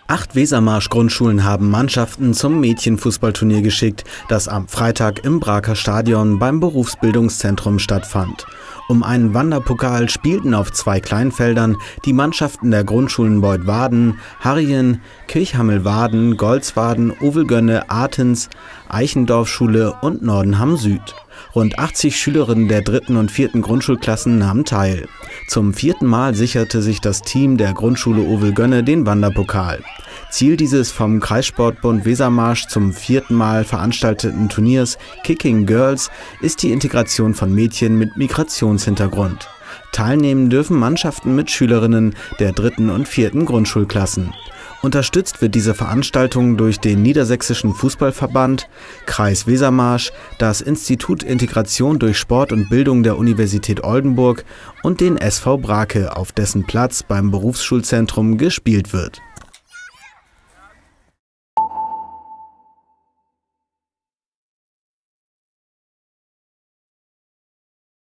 8 Wesermarsch-Grundschulen haben Mannschaften zum Mädchenfußballturnier geschickt, das am Freitag im Braker Stadion beim Berufsbildungszentrum stattfand. Um einen Wanderpokal spielten auf 2 Kleinfeldern die Mannschaften der Grundschulen Beuth-Waden, Harrien, Kirchhammel-Waden, Golzwaden, Ovelgönne, Artens, Eichendorf-Schule und Nordenham Süd. Rund 80 Schülerinnen der 3. und 4. Grundschulklassen nahmen teil. Zum 4. Mal sicherte sich das Team der Grundschule Ovelgönne den Wanderpokal. Ziel dieses vom Kreissportbund Wesermarsch zum 4. Mal veranstalteten Turniers Kicking Girls ist die Integration von Mädchen mit Migrationshintergrund. Teilnehmen dürfen Mannschaften mit Schülerinnen der 3. und 4. Grundschulklassen. Unterstützt wird diese Veranstaltung durch den Niedersächsischen Fußballverband, Kreis Wesermarsch, das Institut Integration durch Sport und Bildung der Universität Oldenburg und den SV Brake, auf dessen Platz beim Berufsschulzentrum gespielt wird.